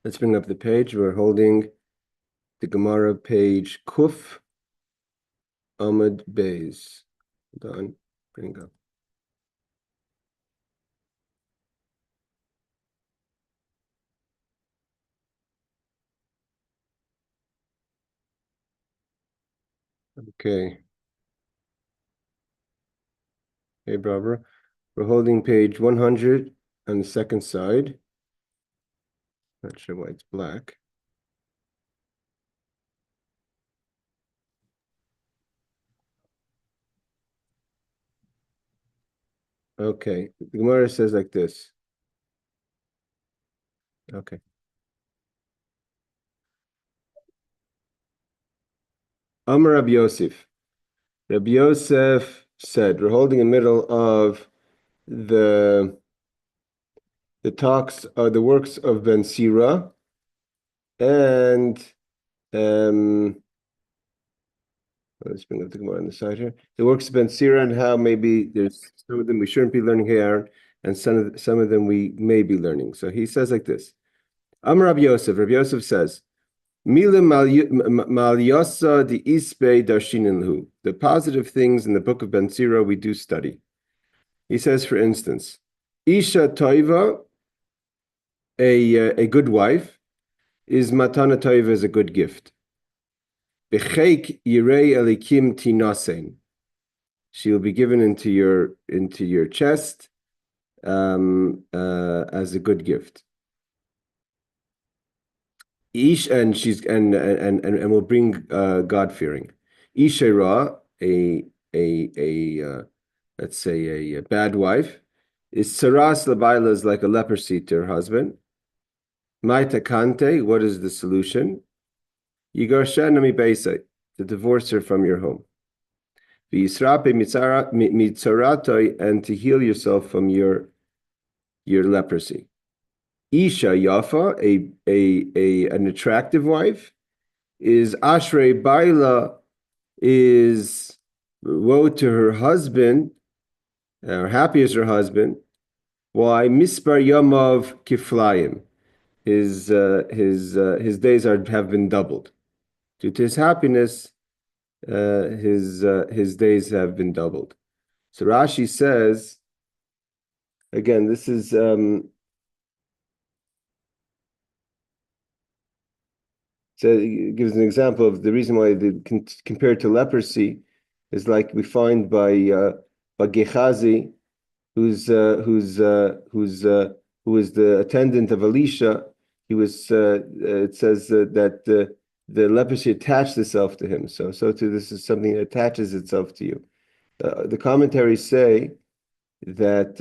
Let's bring up the page. We're holding the Gemorah page Kuf Amud Beis. Hold on. Bring up. Okay. Hey, Barbara. We're holding page 100 on the second side. Not sure why it's black. Okay. The Gemara says like this. Okay. Amar Rabbi Yosef. Rabbi Yosef said, we're holding in the middle of the talks, the works of Ben Sira, and let's bring up the Gemara on the side here. The works of Ben Sira and how maybe there's some of them we shouldn't be learning here, and some of them we may be learning. So he says like this. Amar Rabbi Yosef. Rabbi Yosef says, Mila mal yasa di isbe darshinin hu. The positive things in the book of Ben Sira we do study. He says, for instance, Isha Toiva, a good wife, is Matana Toiva, is a good gift. Bechek Yirei Elikim Tinasen. She will be given into your chest as a good gift. Ish, and she's and will bring God fearing. Ishera, let's say a bad wife, is Saras Labaila, is like a leprosy to her husband. Maita Kante, what is the solution? Yigarshanami Beisai, to divorce her from your home. V'yisrape mitzaratoi, and to heal yourself from your leprosy. Isha Yafa, an attractive wife, is Ashrei Baila, is woe to her husband, or happy is her husband. Why? Mispar Yamav Kiflayim. His days have been doubled. Due to his happiness, his days have been doubled. So Rashi says, again, this is so it gives an example of the reason why compared to leprosy is like we find by Gehazi, who was the attendant of Elisha. He was. It says that the leprosy attached itself to him. So too, this is something that attaches itself to you. The commentaries say that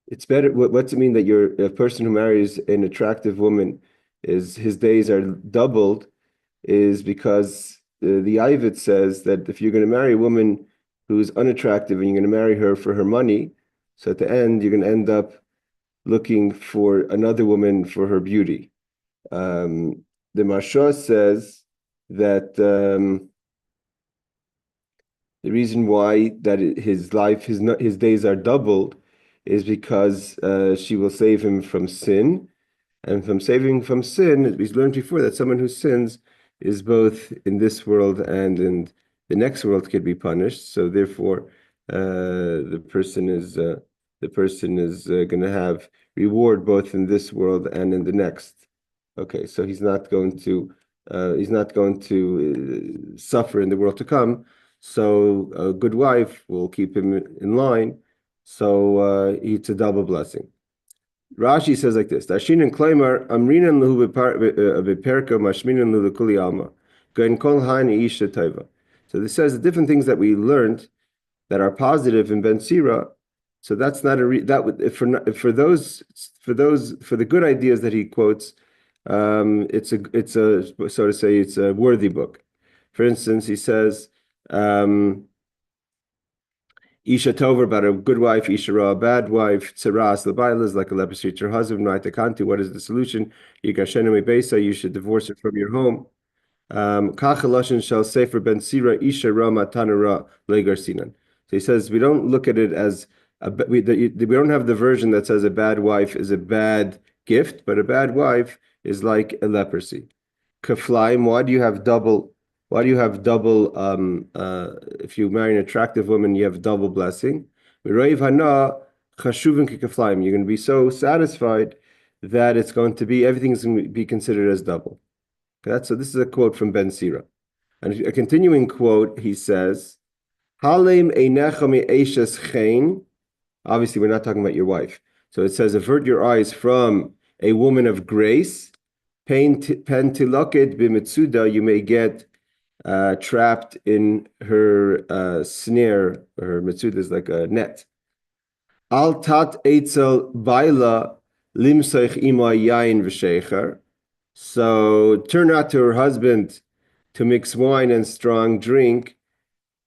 it's better. What's it mean that a person who marries an attractive woman is his days are doubled? Is because the Ayvit says that if you're going to marry a woman who's unattractive and you're going to marry her for her money, so at the end you're going to end up looking for another woman for her beauty. The Marsha says that the reason why that his days are doubled is because she will save him from sin, and from saving from sin, we learned before that someone who sins is both in this world and in the next world could be punished. So therefore, the person is going to have reward both in this world and in the next. Okay, so he's not going to suffer in the world to come. So a good wife will keep him in line. So it's a double blessing. Rashi says like this: Dashin and Klaimar Amrinan Luhu Beperka Mashminan Luhu Kuli Alma Gain Kol Hani Isha Taiva. So this says the different things that we learned that are positive in Ben Sira. So that's not for the good ideas that he quotes. It's a so to say it's a worthy book. For instance, he says. Isha Tover, about a good wife, Isha Ra, a bad wife, Tsaras, Labaila is like a leprosy to her husband, right? Kanti, what is the solution? Yigashenami Besa, you should divorce her from your home. Kachalashin shall say for Ben Sira, Isha Ra, Matana Ra, Legar Sinan. So he says, we don't look at it as We don't have the version that says a bad wife is a bad gift, but a bad wife is like a leprosy. Kaflaim, why do you have double? Why do you have double? If you marry an attractive woman, you have double blessing. You're going to be so satisfied that it's going to be everything's going to be considered as double. Okay, so this is a quote from Ben Sira. And a continuing quote, he says, Halem einecha me'eshes chen. Obviously, we're not talking about your wife. So it says, avert your eyes from a woman of grace. Pen tiloket b'mitzuda, you may get trapped in her snare. Her mitzuda is like a net. Al tat eitzel baila limsoich ima yain v'shecher. So turn not to her husband to mix wine and strong drink,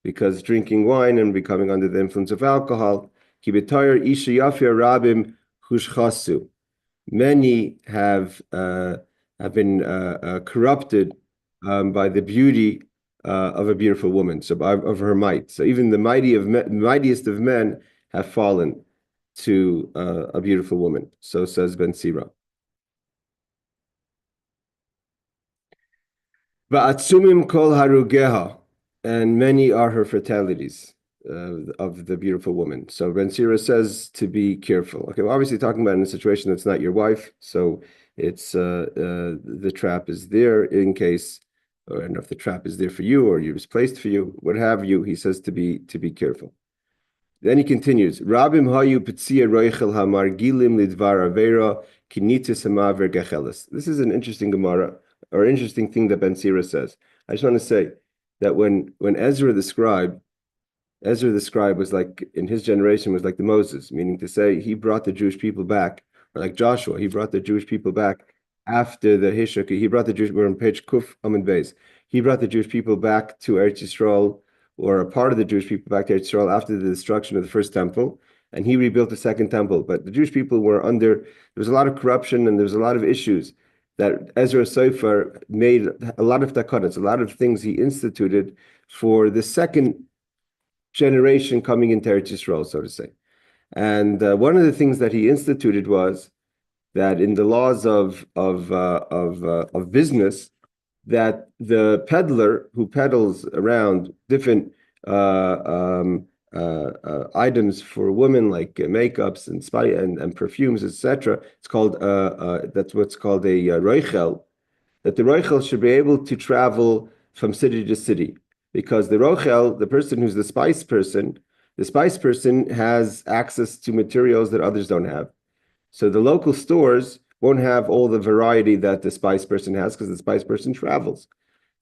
because drinking wine and becoming under the influence of alcohol. Ki b'toyer isha yafia rabim hushchasu. Many have been corrupted by the beauty of a beautiful woman, so of her might. So even the mightiest of men have fallen to a beautiful woman. So says Ben Sira. Va'atsumim kol harugeha, and many are her fatalities of the beautiful woman. So Ben Sira says to be careful. Okay, we're obviously talking about in a situation that's not your wife, so it's the trap is there in case, or if the trap is there for you or it was placed for you, what have you. He says to be careful. Then he continues, Rabim hayu petzia roichel hamargilim lidvar avera kinitis hamaver gechelis. This is an interesting Gemorah, or interesting thing that Ben Sira says. I just want to say that when Ezra the scribe was like, in his generation, was like the Moses, meaning to say he brought the Jewish people back, or like Joshua, he brought the Jewish people back after the Hishuk. We're on page Kuf Amud Beis. He brought the Jewish people back to Eretz Yisrael, or a part of the Jewish people back to Eretz Yisrael after the destruction of the first temple, and he rebuilt the second temple. But the Jewish people were there was a lot of corruption and there was a lot of issues that Ezra Sofer made a lot of takanot, a lot of things he instituted for the second generation coming into Eretz Yisrael, so to say. And one of the things that he instituted was that in the laws of business, that the peddler who peddles around different items for women, like makeups and perfumes, etc., it's called that's what's called a roichel. That the roichel should be able to travel from city to city, because the rochel, the person who's the spice person has access to materials that others don't have. So the local stores won't have all the variety that the spice person has, because the spice person travels.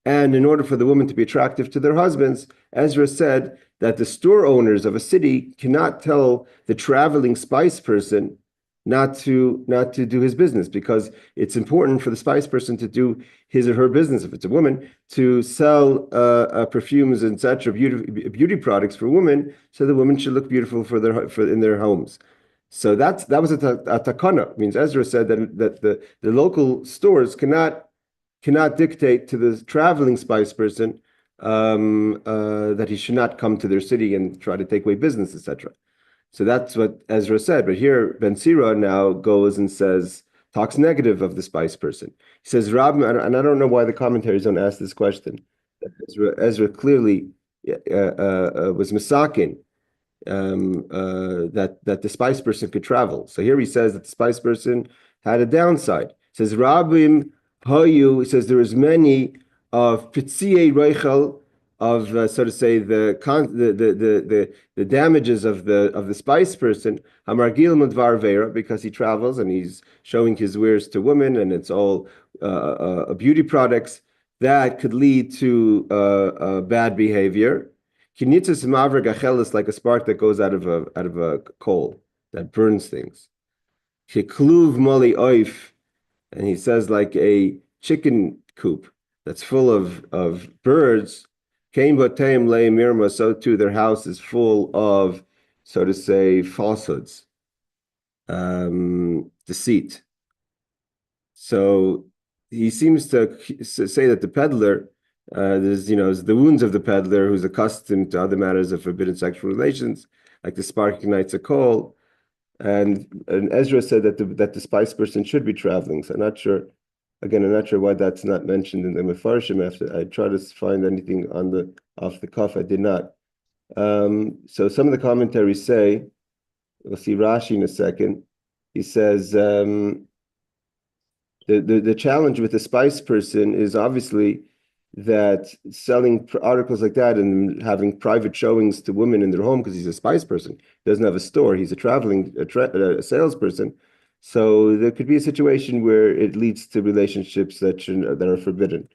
And in order for the women to be attractive to their husbands, Ezra said that the store owners of a city cannot tell the traveling spice person not to do his business, because it's important for the spice person to do his or her business. If it's a woman, to sell perfumes and such, or beauty products for women, so the women should look beautiful in their homes. So that was a takana. It means Ezra said that the local stores cannot dictate to the traveling spice person that he should not come to their city and try to take away business, etc. So that's what Ezra said. But here Ben Sira now goes and talks negative of the spice person. He says, Rab, and I don't know why the commentaries don't ask this question. Ezra clearly was misakin that the spice person could travel. So here he says that the spice person had a downside. He says, Rabim Hayu, he says there is many of Pitziei Reichel, of so to say the damages of the spice person, Hamargil Mudvar Vera, because he travels and he's showing his wares to women, and it's all beauty products that could lead to bad behavior. Kinitzas Mavra Gachel is like a spark that goes out of a coal that burns things. Kikluv Moli Oif, and he says like a chicken coop that's full of birds. Kain Bateim Le Mirma, so too their house is full of, so to say, falsehoods, deceit. So he seems to say that the peddler, there's the wounds of the peddler who's accustomed to other matters of forbidden sexual relations, like the spark ignites a coal. And Ezra said that the spice person should be traveling. So I'm not sure. Again, I'm not sure why that's not mentioned in the Mefarshim. After I tried to find anything off the cuff, I did not. So some of the commentaries say, we'll see Rashi in a second. He says the challenge with the spice person is obviously that selling articles like that and having private showings to women in their home because he's a spice person. He doesn't have a store. He's a salesperson. So there could be a situation where it leads to relationships that are forbidden.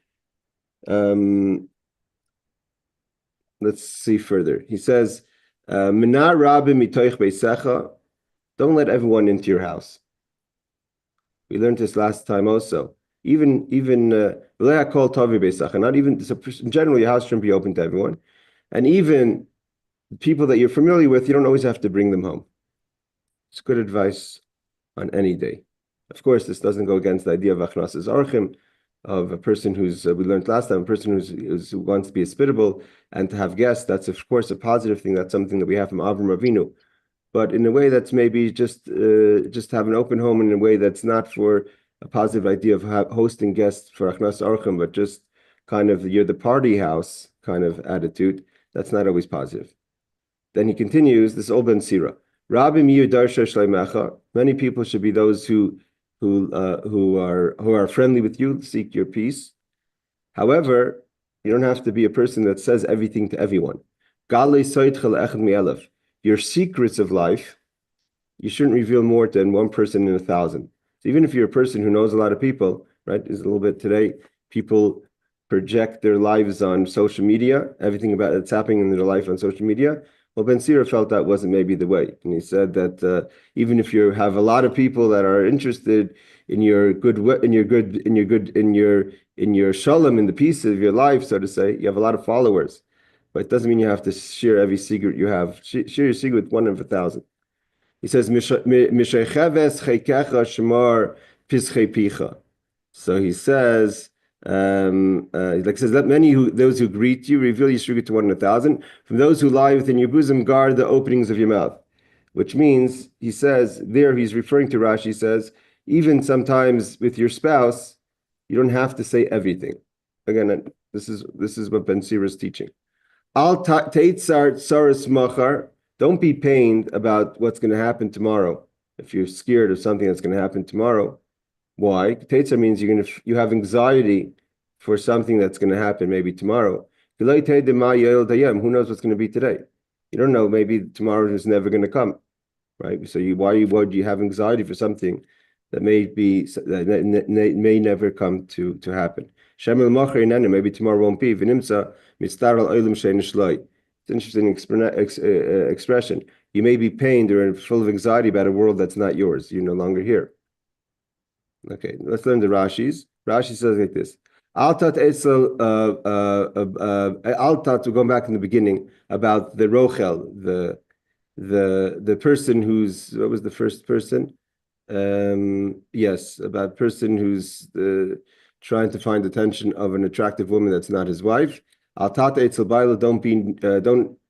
Let's see further. He says, "Minar rabim mitoich beisecha." Don't let everyone into your house. We learned this last time also. Even not even so in general, your house shouldn't be open to everyone, and even people that you're familiar with, you don't always have to bring them home. It's good advice on any day. Of course, this doesn't go against the idea of achnasas orchim, of a person who's we learned last time, a person who wants to be hospitable and to have guests. That's of course a positive thing. That's something that we have from Avram Avinu. But in a way that's maybe just have an open home in a way that's not for a positive idea of hosting guests for Achnas Orchim, but just kind of you're the party house kind of attitude. That's not always positive. Then he continues, this old Ben Sira. Rabbi Miyu Darsha Shleimecha. Many people should be those who are friendly with you, seek your peace. However, you don't have to be a person that says everything to everyone. Your secrets of life, you shouldn't reveal more than one person in 1,000. So even if you're a person who knows a lot of people, right? There's a little bit today, people project their lives on social media, everything about that's happening in their life on social media. Well, Ben Sira felt that wasn't maybe the way. And he said that even if you have a lot of people that are interested in your shalom, in the peace of your life, so to say, you have a lot of followers. But it doesn't mean you have to share every secret you have. Share your secret with one of 1,000. He says, so he says, let those who greet you reveal your secret to one in 1,000. From those who lie within your bosom, guard the openings of your mouth. Which means, he says, there he's referring to Rashi, says, even sometimes with your spouse, you don't have to say everything. Again, this is what Ben Sira is teaching. Al teitzar tsaras machar. Don't be pained about what's going to happen tomorrow. If you're scared of something that's going to happen tomorrow, why? Teitzar means you have anxiety for something that's going to happen maybe tomorrow. Who knows what's going to be today? You don't know. Maybe tomorrow is never going to come, right? So why would you have anxiety for something that may never come to happen? Maybe tomorrow won't be. It's an interesting expression. You may be pained or full of anxiety about a world that's not yours. You're no longer here. Okay, let's learn the Rashis. Rashi says like this. Altat Esel, Altat, going back in the beginning, about the Rochel, the person who's, what was the first person? Yes, about person who's trying to find attention of an attractive woman that's not his wife. Altat Etzel Baila, don't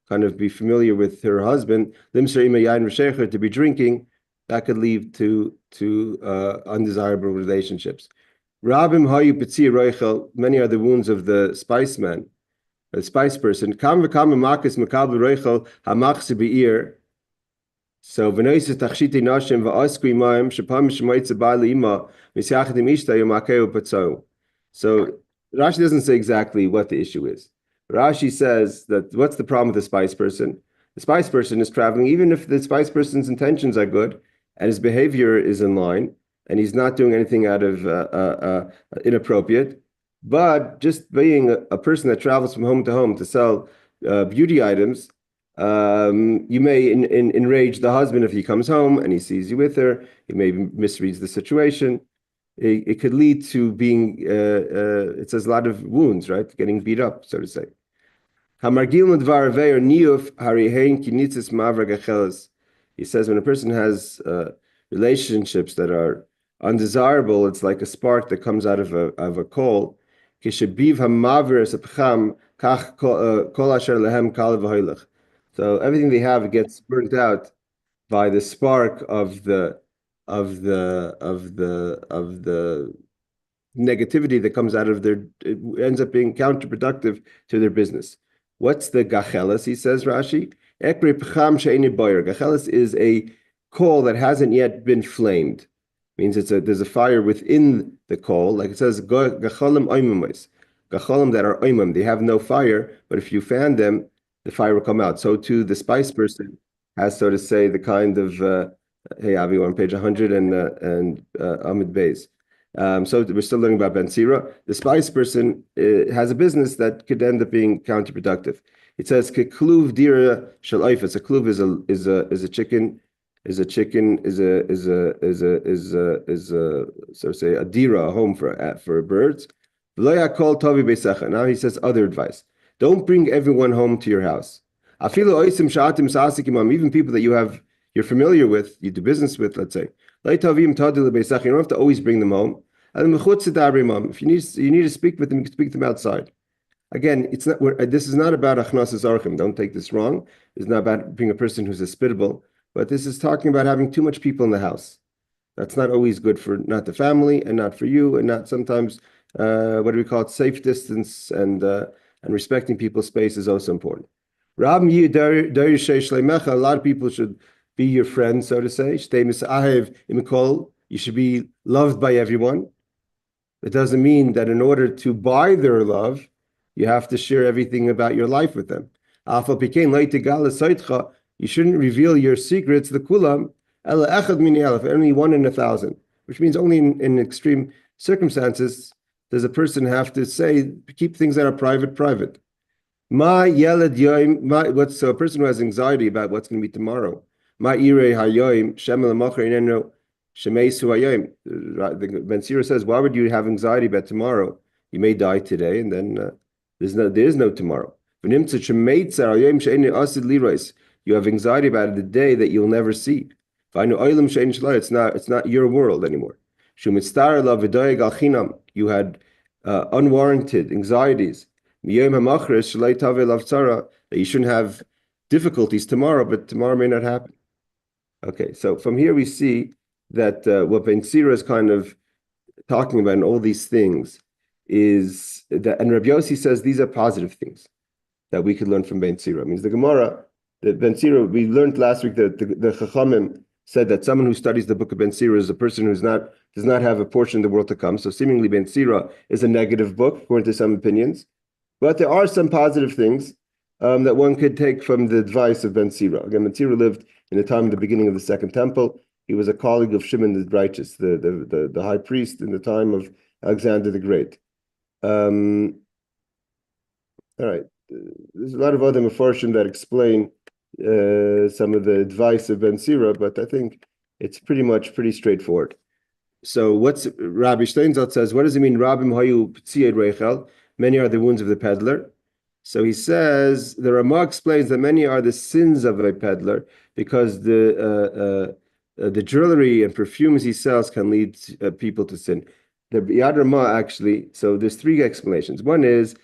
kind of be familiar with her husband. Limser Ima Yain Reshecher, to be drinking, that could lead to undesirable relationships. Rabim Hayu Petzi Roichel, many are the wounds of the spice man, the spice person. Kam v'kam makas makabel roichel hamachse be'ir. So v'noises tachshite nashim v'askui maim shapam shmoitze ba'al ima misyachadim ishta yomakeu patzau. So Rashi doesn't say exactly what the issue is. Rashi says that what's the problem with the spice person? The spice person is traveling, even if the spice person's intentions are good and his behavior is in line, and he's not doing anything out of inappropriate, but just being a person that travels from home to home to sell beauty items, you may enrage the husband if he comes home and he sees you with her. He may misreads the situation. It could lead to being, it says a lot of wounds, right? Getting beat up, so to say. He says when a person has relationships that are undesirable, it's like a spark that comes out of a coal. So everything they have gets burnt out by the spark of the negativity that comes out of their, it ends up being counterproductive to their business. What's the gachelis? He says, Rashi, Ekri pcham she'eni boyer. Gachelis is a coal that hasn't yet been flamed. Means there's a fire within the coal, like it says, gacholim oimimos. Gacholim that are oimim, they have no fire, but if you fan them, the fire will come out. So too, the spice person has, so to say, the kind of hey Avi, we're on page 100 and Amid Beis. So we're still learning about Ben Sira. The spice person has a business that could end up being counterproductive. It says kekluv dira shel oifes. A kluv is a chicken, so to say a dira, a home for birds. Lo yakol tovi beisecha. Now he says other advice. Don't bring everyone home to your house. Afilu oisim sha'atim sa'asikimam. Even people that you're familiar with, you do business with, let's say. You don't have to always bring them home. If you need to speak with them, you can speak to them outside. Again, it's not. This is not about achnasas archim. Don't take this wrong. It's not about being a person who's hospitable, but this is talking about having too much people in the house. That's not always good for not the family and not for you, and not sometimes what do we call it? Safe distance and respecting people's space is also important. A lot of people should be your friend, so to say. You should be loved by everyone. It doesn't mean that in order to buy their love, you have to share everything about your life with them. You shouldn't reveal your secrets, the kulam, only 1 in 1,000, which means only in extreme circumstances does a person have to say, keep things that are private. So a person who has anxiety about what's going to be tomorrow. Ben Sira says, why would you have anxiety about tomorrow? You may die today, and then there is no tomorrow. You have anxiety about the day that you'll never see. It's not your world anymore. You had unwarranted anxieties. That you shouldn't have difficulties tomorrow, but tomorrow may not happen. Okay, so from here we see that what Ben Sira is kind of talking about in all these things is that, and Rabbi Yossi says these are positive things that we could learn from Ben Sira. It means the Gemorah, that Ben Sira, we learned last week that the Chachamim said that someone who studies the book of Ben Sira is a person who does not have a portion of the world to come. So seemingly Ben Sira is a negative book, according to some opinions. But there are some positive things that one could take from the advice of Ben Sira. Again, Ben Sira lived in the time of the beginning of the Second Temple. He was a colleague of Shimon the Righteous, the high priest in the time of Alexander the Great. All right. There's a lot of other mefarshim that explain some of the advice of Ben Sira, but I think it's pretty straightforward. So what's Rabbi Steinzalt says, what does it mean, Rabim Hayu P'tziyed Reichel? Many are the wounds of the peddler. So he says, the Ramah explains that many are the sins of a peddler because the jewelry and perfumes he sells can lead people to sin. The Yad Ramah actually, so there's 3 explanations. One is,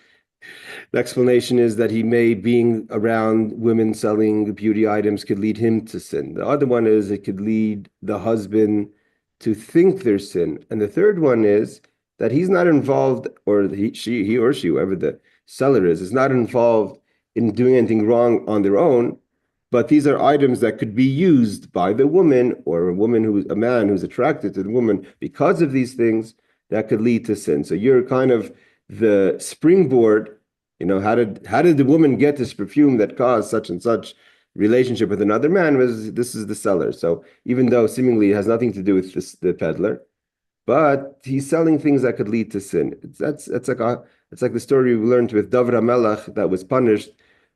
the explanation is that he may, being around women selling beauty items, could lead him to sin. The other one is it could lead the husband to think there's sin. And the third one is that he's not involved, or he or she, whoever the seller is not involved in doing anything wrong on their own, but these are items that could be used by the woman or a man who's attracted to the woman because of these things that could lead to sin. So you're kind of the springboard. How did the woman get this perfume that caused such and such relationship with another man? This is the seller. So even though seemingly it has nothing to do with the peddler, but he's selling things that could lead to sin. It's like the story we learned with David HaMelech that was punished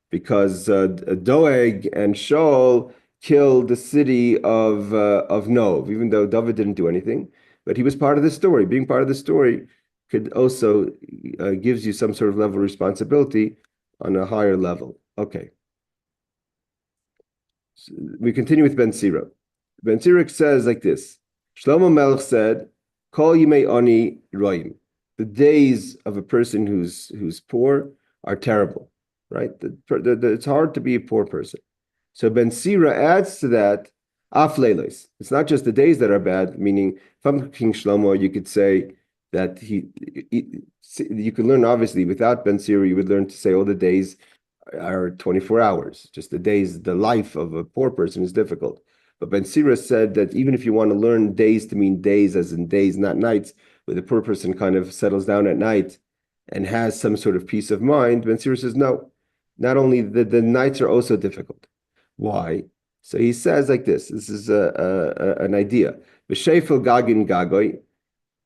because Doeg and Shaul killed the city of Nov, even though David didn't do anything, but he was part of the story. Being part of the story could also gives you some sort of level of responsibility on a higher level. Okay. So we continue with Ben Sira. Ben Sira says like this. Shlomo Melech said, Kol Yimei Ani Roim. The days of a person who's poor are terrible. right? It's hard to be a poor person. So Ben Sira adds to that afleilos. It's not just the days that are bad, meaning from King Shlomo, you could say that you could learn, obviously, without Ben Sira, you would learn to say all the days are 24 hours. Just the life of a poor person is difficult. But Ben Sira said that even if you want to learn days to mean days, as in days, not nights, where the poor person kind of settles down at night and has some sort of peace of mind, Ben Sira says, no, not only the nights are also difficult. Why? So he says like this is an idea. B'shefel gagin gagoy,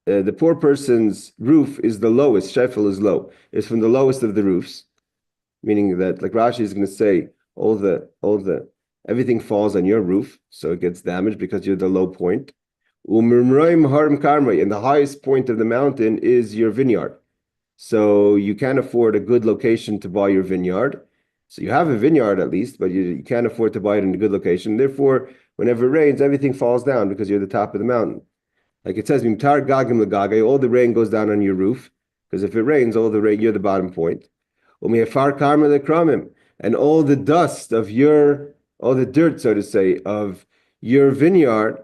the poor person's roof is the lowest, shefel is low, it's from the lowest of the roofs, meaning that, like Rashi is going to say, everything falls on your roof, so it gets damaged because you're the low point. And the highest point of the mountain is your vineyard. So you can't afford a good location to buy your vineyard. So you have a vineyard at least, but you can't afford to buy it in a good location. Therefore, whenever it rains, everything falls down because you're the top of the mountain. Like it says, all the rain goes down on your roof, because if it rains, all the rain, you're the bottom point. And all the dust of all the dirt, so to say, of your vineyard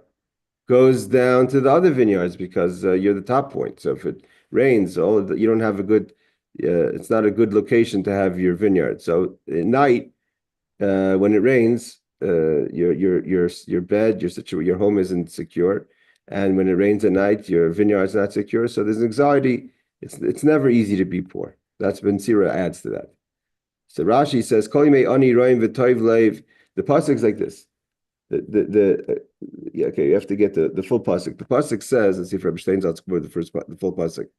goes down to the other vineyards because you're the top point. So if it rains, you don't have a good, it's not a good location to have your vineyard. So at night, when it rains, your bed, your home isn't secure, and when it rains at night, your vineyard is not secure. So there's anxiety. It's never easy to be poor. That's Ben Sira adds to that. So Rashi says, "Kol yimei ani roim v'toiv leiv." The pasuk is like this. Okay, you have to get the full pasuk. The pasuk says, let's see if Rabbi Steinsaltz quoted the full pasuk.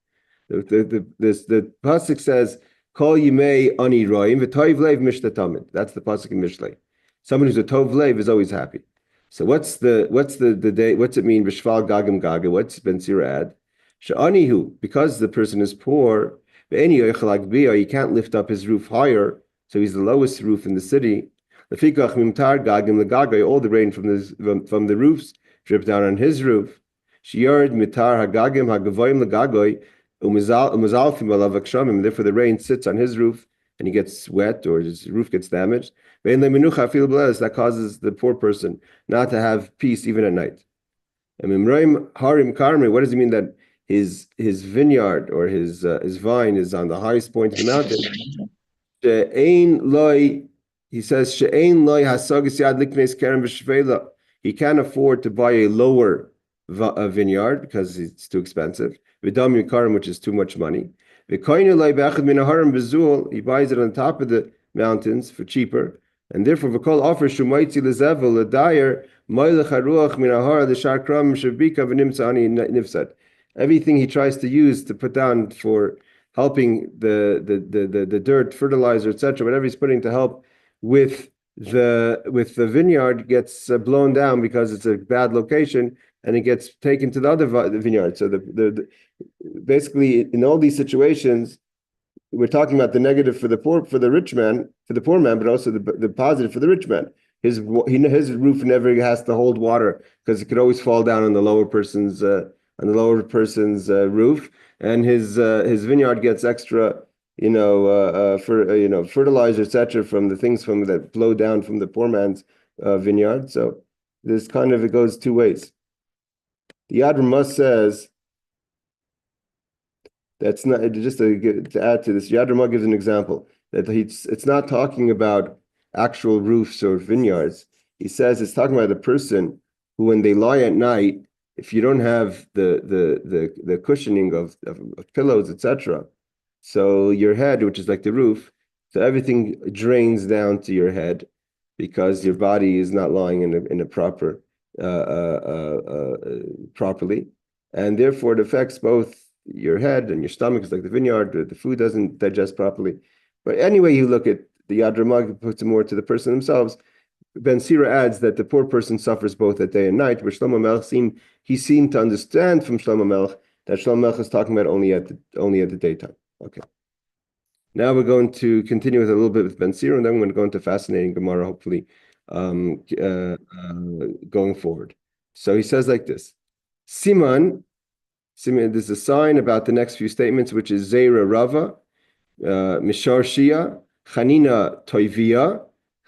The pasuk says, "Kol yimei ani roim v'toiv leiv mishtatamid." That's the pasuk in Mishlei. Someone who's a tov leiv is always happy. So what's the day? What's it mean? B'shval gagim gaga. What's Ben Sira add? She'anihu, because the person is poor, he can't lift up his roof higher, so he's the lowest roof in the city. All the rain from the roofs drip down on his roof. Therefore, the rain sits on his roof and he gets wet or his roof gets damaged. That causes the poor person not to have peace even at night. What does it mean that his vineyard or his vine is on the highest point of the mountain? He says, he can't afford to buy a lower vineyard because it's too expensive, which is too much money. He buys it on top of the mountains for cheaper, and therefore v'kol offer shumaitzi lezevel l'dayer moilech haruach min ahar l'shar kram shabika v'nimtza ani nifsad. Everything he tries to use to put down for helping the dirt, fertilizer, etc., whatever he's putting to help with the vineyard gets blown down because it's a bad location, and it gets taken to the other vineyard. So basically in all these situations, we're talking about the negative for the poor man, but also the positive for the rich man. His roof never has to hold water because it could always fall down on the lower person's roof, and his vineyard gets extra, fertilizer, etc., from the things that blow down from the poor man's vineyard. So this kind of, it goes two ways. The Yad Ramah says that's not just to add to this. Yad Ramah gives an example that it's not talking about actual roofs or vineyards. He says it's talking about the person who, when they lie at night, if you don't have the cushioning of pillows, etc., so your head, which is like the roof, so everything drains down to your head because your body is not lying in a properly, and therefore it affects both your head and your stomach. It's like the vineyard, the food doesn't digest properly. But anyway, you look at the Yad Ramah puts it more to the person themselves. Ben Sira adds that the poor person suffers both at day and night, where Shlomo Melech seemed to understand from Shlomo Melech that Shlomo Melech is talking about only at the daytime. Okay. Now we're going to continue with a little bit with Ben Sira, and then we're going to go into fascinating Gemorah, hopefully, going forward. So he says like this: Siman, there's a sign about the next few statements, which is Zeira Rava, Mishar Shia, Chanina toivia.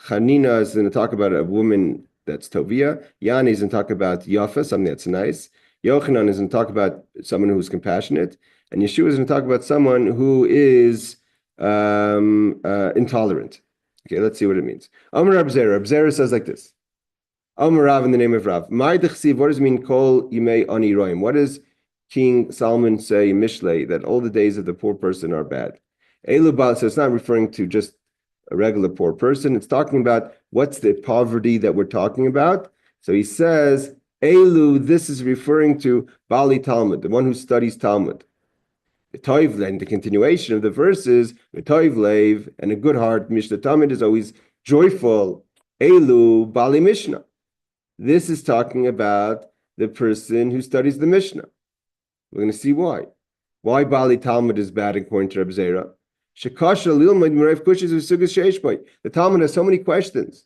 Chanina is going to talk about a woman that's tovia. Yani is going to talk about yafa, something that's nice. Yochanan is going to talk about someone who's compassionate. And Yeshua is going to talk about someone who is intolerant. Okay, let's see what it means. Amar Rab Zera. Rab Zera says like this. Amar Rav in the name of Rav. What does it mean, kol yimei ani roim? What does King Solomon say in Mishlei that all the days of the poor person are bad? Elu, so it's not referring to just a regular poor person. It's talking about what's the poverty that we're talking about. So he says, Elu, this is referring to Bali Talmud, the one who studies Talmud. And the continuation of the verses, Leiv, and a good heart, Mishnah Talmud is always joyful. Elu, Bali Mishnah. This is talking about the person who studies the Mishnah. We're going to see why. Why Bali Talmud is bad according to Reb Zera. The Talmud has so many questions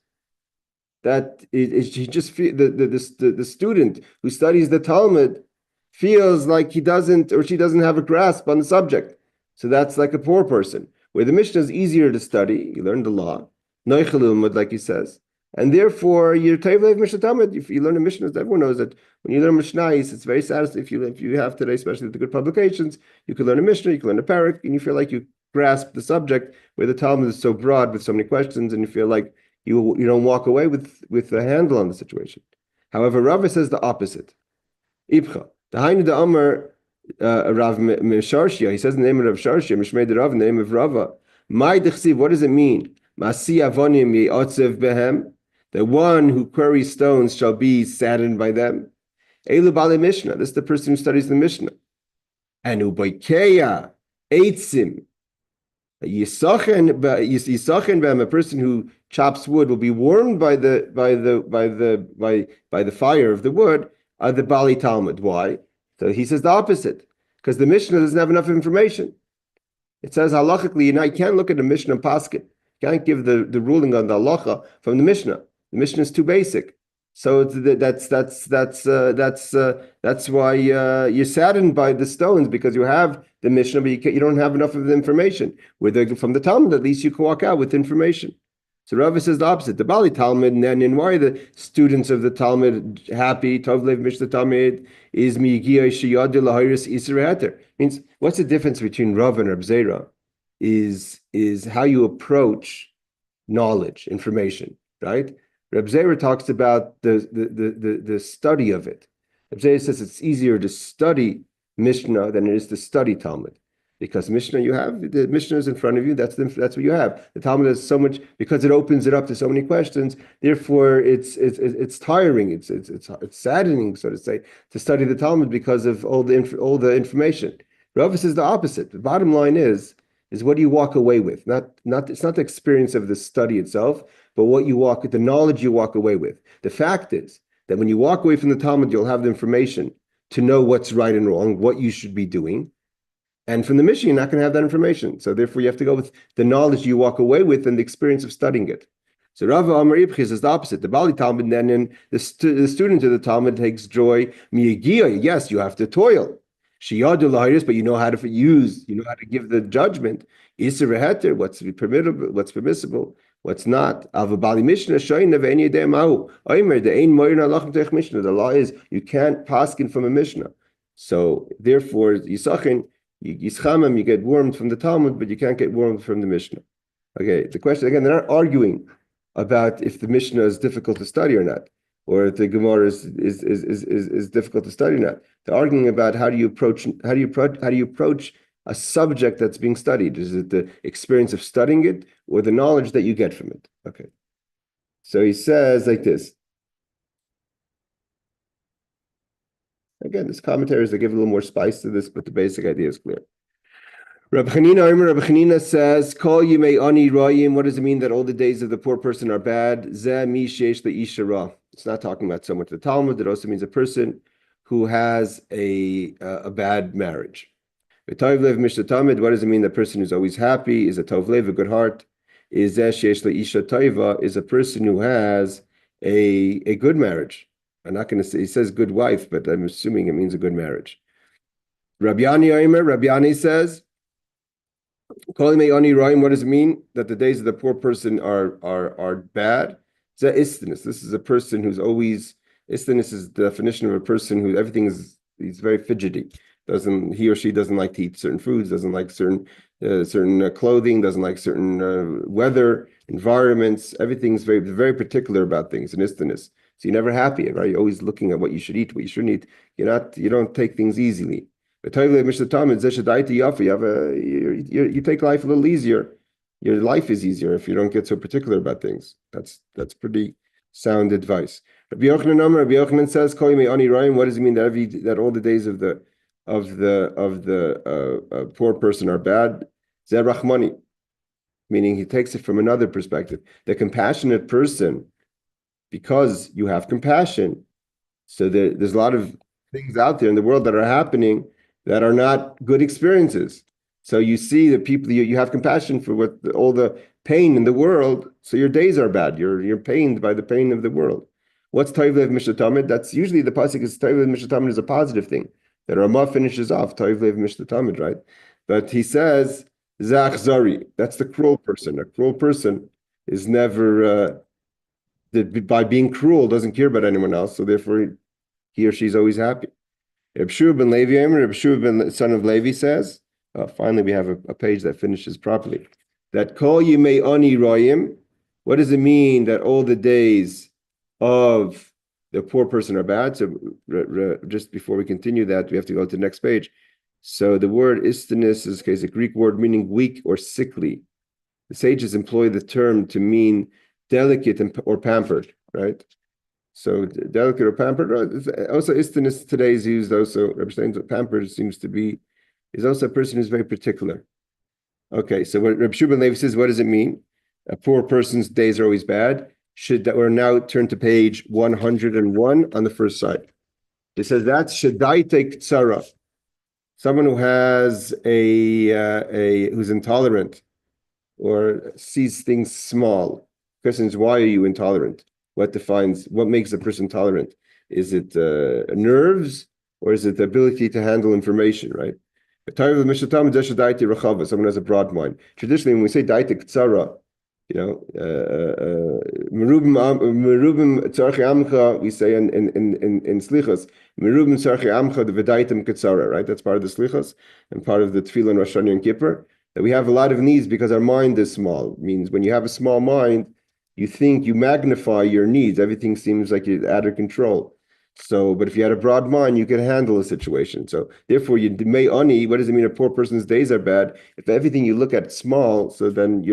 that he just the student who studies the Talmud feels like he doesn't or she doesn't have a grasp on the subject. So that's like a poor person. Where the Mishnah is easier to study, you learn the law, like he says. And therefore, you're Tevlev Mishnah Talmud. If you learn a Mishnah, everyone knows that when you learn Mishnais, it's very satisfying. If you have today, especially with the good publications, you can learn a Mishnah, you can learn a parak, and you feel like you grasp the subject. Where the Talmud is so broad with so many questions, and you feel like you don't walk away with a handle on the situation. However, Rava says the opposite. Ibcha the Hainu the Amar Rav Misharshia. He says in the name of Rav Sharshia, Mishmei the Rav in the name of Rava. My dechsiv. What does it mean? Masi avonim ye'otzev behem. The one who queries stones shall be saddened by them. Elu Bali Mishnah. This is the person who studies the Mishnah. And ubaykeya eitzim yisachen b'hem. A person who chops wood will be warmed by the fire of the wood. The Bali Talmud. Why? So he says the opposite, because the Mishnah doesn't have enough information. It says halachically, you can't look at the Mishnah and paskin. You can't give the ruling on the halacha from the Mishnah. The Mishnah is too basic. So that's why you're saddened by the stones, because you have the Mishnah, but you don't have enough of the information. From the Talmud, at least you can walk out with information. So Rava says the opposite. The Bali Talmud, and why are the students of the Talmud happy? Tovlev Mishnah Talmud is miyigia sheyad lahiris iser heter. Means what's the difference between Rav and Reb Zera? Is how you approach knowledge, information, right? Reb Zera talks about the study of it. Reb Zera says it's easier to study Mishnah than it is to study Talmud. Because Mishnah, the Mishnah is in front of you. That's what you have. The Talmud has so much, because it opens it up to so many questions. Therefore, it's tiring. It's saddening, so to say, to study the Talmud because of all the information. Rava says the opposite. The bottom line is what do you walk away with? It's not the experience of the study itself, but the knowledge you walk away with. The fact is that when you walk away from the Talmud, you'll have the information to know what's right and wrong, what you should be doing. And from the Mishnah, you're not going to have that information. So therefore, you have to go with the knowledge you walk away with and the experience of studying it. So Rava Amar Ibchis is the opposite. The Bali Talmud, then the student of the Talmud takes joy. Miyagia, yes, you have to toil. Shiyadu lahiris, but you know how to give the judgment. Iser v'heter, what's permissible, what's not. Ava Bali Mishnah shoyin of any day mahu. Oimer the ein moyin alachem tech Mishnah. The law is you can't paskin from a Mishnah. So therefore, Yisachin. Yischamim, you get warmed from the Talmud, but you can't get warmed from the Mishnah. Okay, the question again, they're not arguing about if the Mishnah is difficult to study or not, or if the Gemorah is difficult to study or not. They're arguing about how do you approach a subject that's being studied. Is it the experience of studying it or the knowledge that you get from it? Okay. So he says like this. Again, this commentary is to give a little more spice to this, but the basic idea is clear. Rabbi Chanina says, "Call you may ani rayim." What does it mean that all the days of the poor person are bad? Zeh mi sheish leisha ra. It's not talking about someone to the Talmud. It also means a person who has a bad marriage. V'tovlev mishta tamid. What does it mean? The person who's always happy is a tovlev, a good heart. Is zeh sheish leisha taiva, is a person who has a good marriage. I'm not going to say, he says good wife, but I'm assuming it means a good marriage. Rabbi Yani says, Calling me oni roim, what does it mean? That the days of the poor person are bad? Istinus. This is a person who's always istinus is the definition of a person who everything is he's very fidgety. Doesn't he or she doesn't like to eat certain foods, doesn't like certain clothing, doesn't like certain weather, environments. Everything's very particular about things in istinus. So you're never happy, right? You're always looking at what you should eat, what you shouldn't eat. You don't take things easily. You have you take life a little easier. Your life is easier if you don't get so particular about things. That's pretty sound advice. Rabbi Yochanan says, what does it mean that all the days of the poor person are bad? Zeh Rachmani, meaning he takes it from another perspective. The compassionate person, because you have compassion, so there's a lot of things out there in the world that are happening that are not good experiences. So you see the people you have compassion for all the pain in the world. So your days are bad. You're pained by the pain of the world. What's Toiv Lev Mishtatamid? That's usually the pasuk is Toiv Lev Mishtatamid is a positive thing. That Ramah finishes off Toiv Lev Mishtatamid, right? But he says Zach Zari. That's the cruel person. A cruel person is never by being cruel doesn't care about anyone else. So therefore he or she's always happy. Reb Shua ben Levi, Reb Shua ben son of Levi says, finally we have a page that finishes properly. That kol yimei ani royim, what does it mean that all the days of the poor person are bad? So just before we continue that, we have to go to the next page. So the word istinus is a Greek word meaning weak or sickly. The sages employ the term to mean delicate or pampered, right? So delicate or pampered. Also, istinus today is used also. Pampered seems to be is also a person who's very particular. Okay, so what Reb Shua ben Levi says, what does it mean? A poor person's days are always bad. We're now turn to page 101 on the first side. It says that's Shadaite Tzara, someone who has who's intolerant or sees things small. Question is, why are you intolerant? What makes a person tolerant? Is it nerves or is it the ability to handle information, right? Someone has a broad mind. Traditionally, when we say daita ktsara, merubim tzarchi amcha, we say in slichas, merubim tzarchi amcha the v'daitim ktsara, right? That's part of the slichas and part of the tefillah and Rosh Hashanah and Kippur. That we have a lot of needs because our mind is small. It means when you have a small mind, you think you magnify your needs. Everything seems like you're out of control. So, but if you had a broad mind, you could handle a situation. So, therefore, you may ani. What does it mean? A poor person's days are bad. If everything you look at small, so then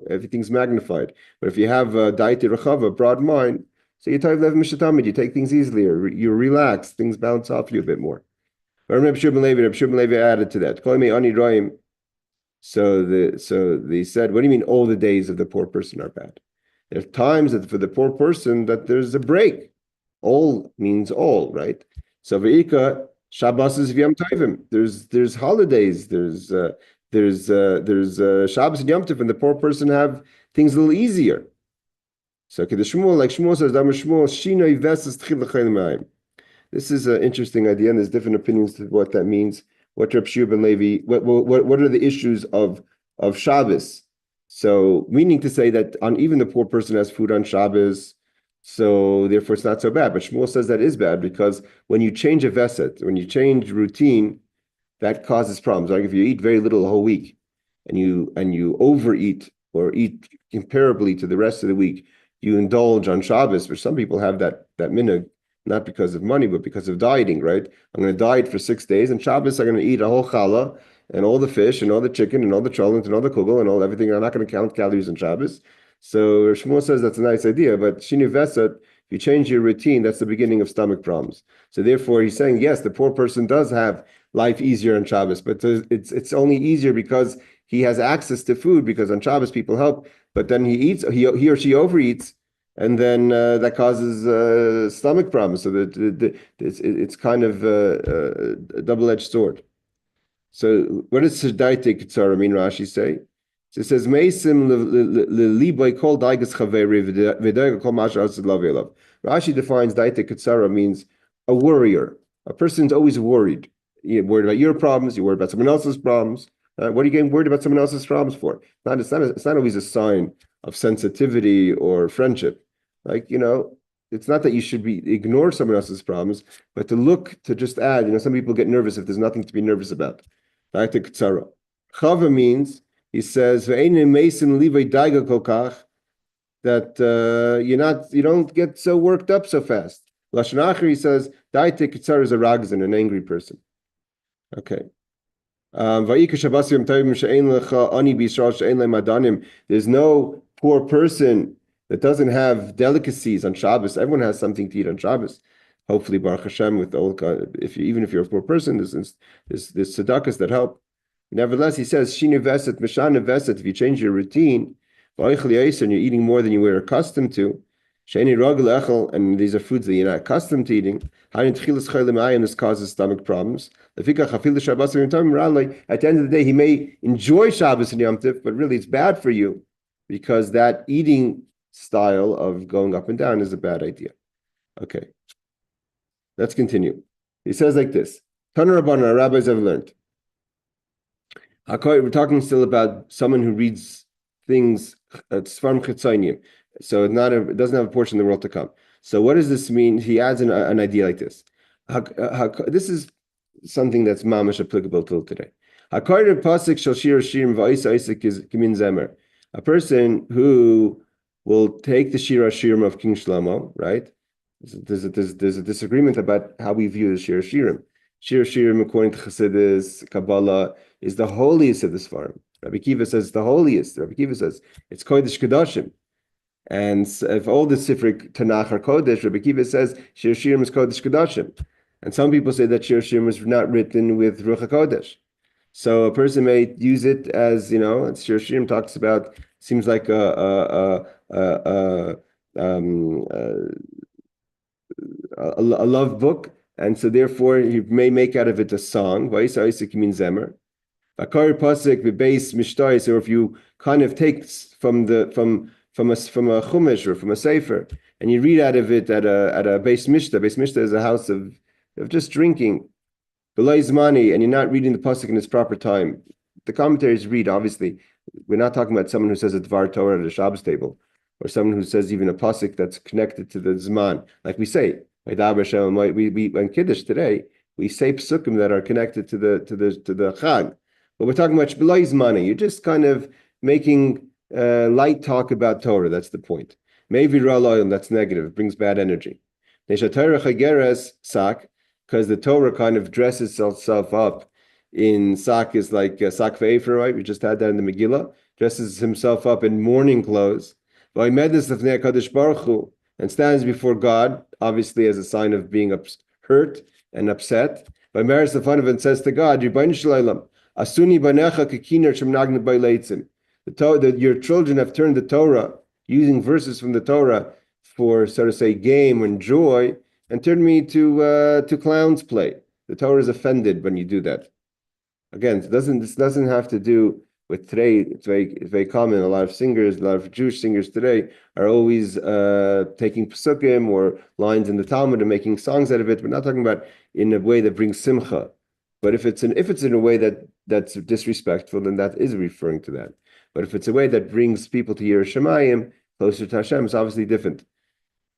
everything's magnified. But if you have daiti rachava, broad mind, so you take things easily, or you relax, things bounce off you a bit more. Reb Shua ben Levi added to that. Call me ani roim. So they said, what do you mean all the days of the poor person are bad? There are times that for the poor person that there's a break. All means all, right? So Ve'ika, Shabbos is Yom Tovim. There's holidays, there's Shabbos and Yom Tov, and the poor person have things a little easier. So like Shmuel says, this is an interesting idea, and there's different opinions to what that means. What Reb Shua ben Levi, what are the issues of Shabbos? So, meaning to say that even the poor person has food on Shabbos, so therefore it's not so bad. But Shmuel says that is bad because when you change a veset, when you change routine, that causes problems. Like if you eat very little a whole week, and you overeat or eat comparably to the rest of the week, you indulge on Shabbos. For some people have that minhag, not because of money, but because of dieting, right? I'm going to diet for 6 days, and Shabbos I'm going to eat a whole challah and all the fish and all the chicken and all the cholent and all the kugel and all everything. I'm not going to count calories on Shabbos. So Shmuel says that's a nice idea, but Shini Vesat, if you change your routine, that's the beginning of stomach problems. So therefore, he's saying yes, the poor person does have life easier on Shabbos, but it's only easier because he has access to food. Because on Shabbos people help, but then he or she overeats. And then that causes stomach problems. So that it's kind of a double-edged sword. So what does Shadaite Kitzara mean? Rashi say. So it says Meisim liboy kol daigas chaveri v'daiga kol masha asad lavelav. Rashi defines Daite Kitzara means a worrier. A person's always worried. You're worried about your problems. You're worried about someone else's problems. What are you getting worried about someone else's problems for? It's not always a sign of sensitivity or friendship. Like, it's not that you should ignore someone else's problems, but to just add, some people get nervous if there's nothing to be nervous about. Chava means, he says, that you don't get so worked up so fast. Lashon Acher, he says, Daite Kitzar is a ragzin, an angry person. Okay. There's no poor person that doesn't have delicacies on Shabbos. Everyone has something to eat on Shabbos. Hopefully, Baruch Hashem, with all even if you're a poor person, there's tzedakahs that help. Nevertheless, he says, Shini veset, Mishana veset, if you change your routine, and you're eating more than you were accustomed to, and these are foods that you're not accustomed to eating, this causes stomach problems. At the end of the day, he may enjoy Shabbos and Yom Tov, but really it's bad for you because that eating style of going up and down is a bad idea. Okay, let's continue. He says like this: Tana Rabbanan, our rabbis have learned. We're talking still about someone who reads things Sfarim Chitzoniim, so it doesn't have a portion of the world to come. So what does this mean? He adds an idea like this. This is something that's mamash applicable till today. A person who will take the Shir Hashirim of King Shlomo, right? There's a disagreement about how we view the Shir Hashirim. Shir Hashirim, according to Chassidus, Kabbalah, is the holiest of the Sfarim. Rabbi Kiva says it's the holiest. Rabbi Kiva says it's Kodesh Kedoshim. And if all the Sifrik Tanakh are Kodesh, Rabbi Kiva says Shir Hashirim is Kodesh Kedoshim. And some people say that Shir Hashirim was not written with Ruach HaKodesh. So a person may use it as, Shir Hashirim talks about, seems like a love book, and so therefore you may make out of it a song. Va'isa Isaac means zemer. Vakari pasuk v'beis mishtais, or if you kind of take from a chumash or from a sefer, and you read out of it at a beis mishta. Beis mishta is a house of just drinking. Below money, and you're not reading the pasuk in its proper time. The commentaries read, obviously, we're not talking about someone who says a Dvar Torah at a Shabbos table, or someone who says even a pasuk that's connected to the Zman. Like we say, we in Kiddush today, we say psukim that are connected to the Chag. But we're talking about below money. You're just kind of making light talk about Torah. That's the point. Maybe that's negative. It brings bad energy. Because the Torah kind of dresses itself up in sak is like sak ve'efer, right? We just had that in the Megillah. Dresses himself up in mourning clothes. And stands before God, obviously as a sign of being hurt and upset. By Maris the fun of it says to God, Asuni banecha kekiner shemnagna baileitzim. Your children have turned the Torah, using verses from the Torah for, so to say, game and joy, and turned me to clown's play. The Torah is offended when you do that. Again, this doesn't have to do with today. It's very common. A lot of Jewish singers today are always taking psukim or lines in the Talmud and making songs out of it. We're not talking about in a way that brings simcha. But if it's in a way that's disrespectful, then that is referring to that. But if it's a way that brings people to Yerushalayim, closer to Hashem, it's obviously different.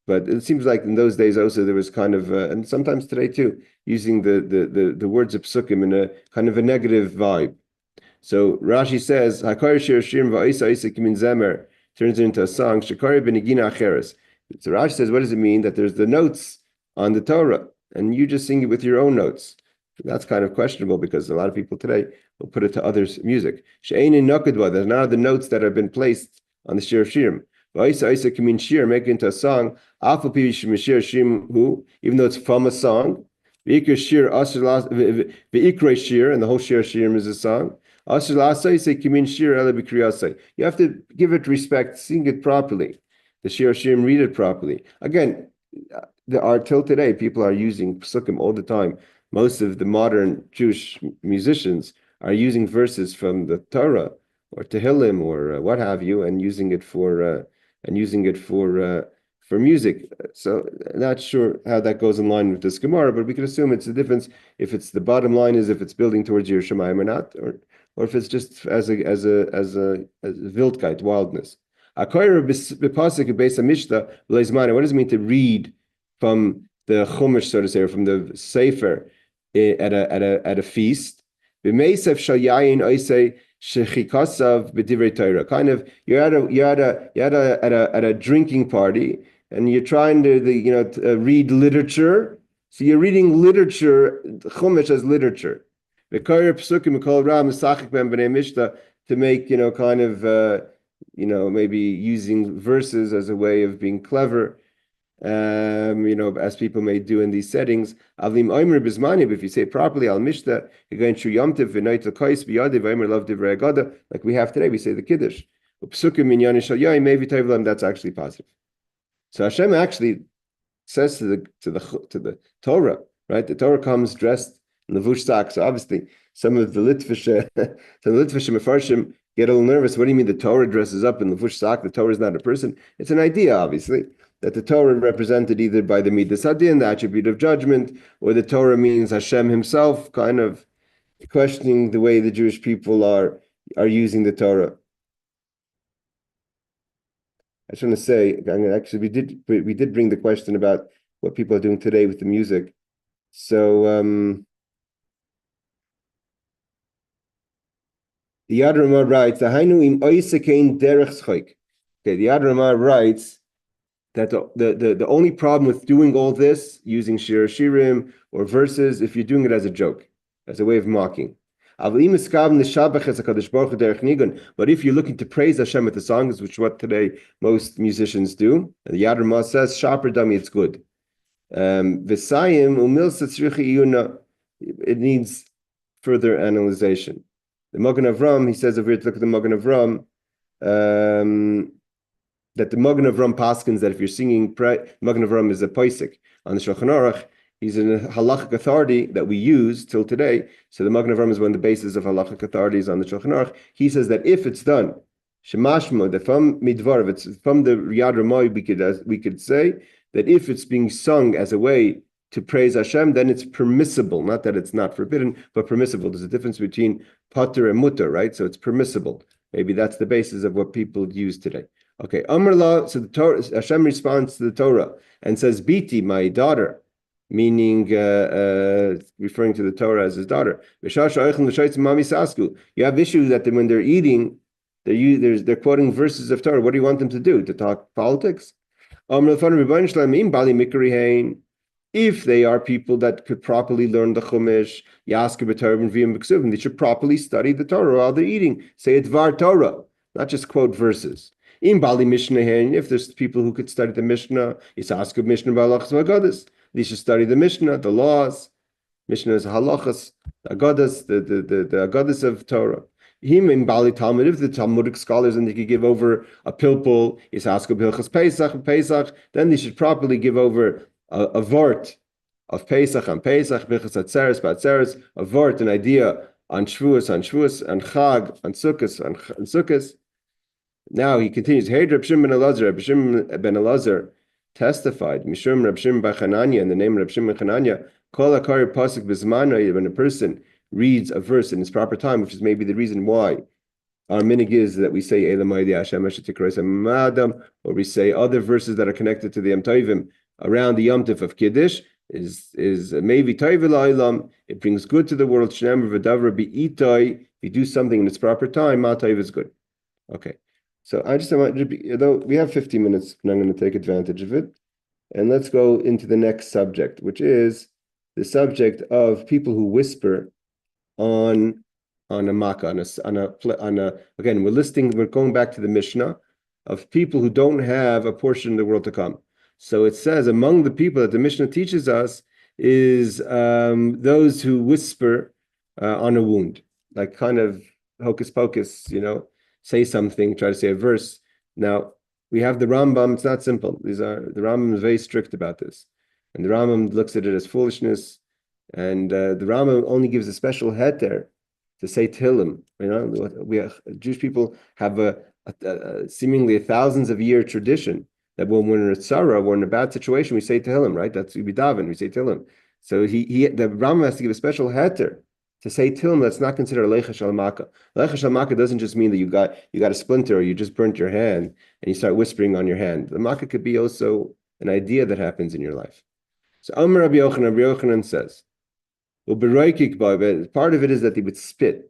But it seems like in those days also there was kind of, and sometimes today too, using the words of psukim in a kind of a negative vibe. So Rashi says, "Hakar shir shirim va'isa isa kimin zemer," turns it into a song. Shekari benigina acheres. So Rashi says, what does it mean that there's the notes on the Torah and you just sing it with your own notes? That's kind of questionable because a lot of people today will put it to others' music. She'einin nokadwa. There's none of the notes that have been placed on the shir shirim. Va'isa isa kimin shir, make it into a song. Alpha pi shir shirim hu, even though it's from a song. V'ikra shir v'ikra shir, and the whole shir shirim is a song. You have to give it respect, sing it properly. The Shir Hashirim, read it properly. Again, till today, people are using psukim all the time. Most of the modern Jewish musicians are using verses from the Torah or Tehillim or what have you, and using it for music. So not sure how that goes in line with this Gemorah, but we can assume it's a difference if it's the bottom line is if it's building towards Yerushalayim or not, or if it's just as a wildkeit, wildness. What does it mean to read from the Chumash, so to say, or from the Sefer at a feast? Kind of, you're at a drinking party, and you're trying to read literature. So you're reading literature, Chumash as literature. To make, maybe using verses as a way of being clever, as people may do in these settings. Avlim Omer Bismani, if you say it properly, Al Mishta, you're going through Yom Tov, V'nait L'Kais, B'yadiv, Omer Love Divrei Agada, like we have today, we say the Kiddush. Psukim Minyan Shal Yai, maybe Tayvlam, that's actually positive. So Hashem actually says to the Torah, right? The Torah comes dressed in levush sak. So obviously, some of the Litvish Mefarshim get a little nervous. What do you mean the Torah dresses up in levush sak? The Torah is not a person. It's an idea, obviously, that the Torah represented either by the midas hadin, the attribute of judgment, or the Torah means Hashem Himself, kind of questioning the way the Jewish people are using the Torah. I just want to say, actually, we did bring the question about what people are doing today with the music. So the Yad Ramah writes, Okay, the Yad Ramah writes that the only problem with doing all this, using Shir Shirim or verses, if you're doing it as a joke, as a way of mocking. But if you're looking to praise Hashem with the songs, which is what today most musicians do, the Yad Ramah says, Shaper Dami, it's good. It needs further analyzation. The Magen Avram, he says, if we look at the Magen Avram, that the Magen Avram paskins that if you're singing, Magen Avram is a poisik on the Shulchan Aruch. He's a halachic authority that we use till today. So the Magen Avram is one of the bases of halachic authorities on the Shulchan Aruch. He says that if it's done, shemashmo, that from midvar, it's from the Yad Ramah, we could say that if it's being sung as a way to praise Hashem, then it's permissible. Not that it's not forbidden, but permissible. There's a difference between pater and mutter, right? So it's permissible. Maybe that's the basis of what people use today. Okay, Amrullah, so the Torah, Hashem responds to the Torah and says, Biti, my daughter, meaning referring to the Torah as his daughter. You have issues that when they're eating, they're quoting verses of Torah. What do you want them to do? To talk politics? If they are people that could properly learn the Chumash, they should properly study the Torah while they're eating. Say it Dvar Torah, not just quote verses. If there's people who could study the Mishnah, they should study the Mishnah, the laws. Mishnah is halachas, the agadas of Torah. If the Talmudic scholars and they could give over a pilpul, then they should properly give over a vort of Pesach on Pesach, Bichas Atzeres, Batzeres, a vort, an idea on Shavuos, and Chag, on Sukkos. Now he continues, Hey, Reb Shimon ben Elazar testified, Mishum Reb Shimon bar Chananya, in the name of Reb Shimon ben Chananya, Kol HaKari Pasuk B'Zmano, when a person reads a verse in its proper time, which is maybe the reason why our minig is that we say Elamai Hashem Madam, or we say other verses that are connected to the Yom Tovim around the Yom Tov of Kiddush is maybe Tov. It brings good to the world. Shneim v'davra bi'itoi. If you do something in its proper time, Ma Tov is good. Okay. So I just want to be, although we have 15 minutes, and I'm going to take advantage of it. And let's go into the next subject, which is the subject of people who whisper on a makkah, again, we're going back to the Mishnah of people who don't have a portion of the world to come. So it says among the people that the Mishnah teaches us is those who whisper on a wound, like kind of hocus pocus, say something, try to say a verse. Now, we have the Rambam, it's not simple. The Rambam is very strict about this. And the Rambam looks at it as foolishness. And the Rambam only gives a special heter to say Tehillim. Jewish people have a seemingly thousands of year tradition that when we're in a tzara, we're in a bad situation, we say Tehillim, right? That's Ubidavan, we say Tehillim. So the Rambam has to give a special heter To say Tilm, that's not considered a Leicha Shalamaka. Leicha Shalamaka doesn't just mean that you got a splinter or you just burnt your hand and you start whispering on your hand. The Makkah could be also an idea that happens in your life. So Amr Rabbi Yochanan says, part of it is that they would spit.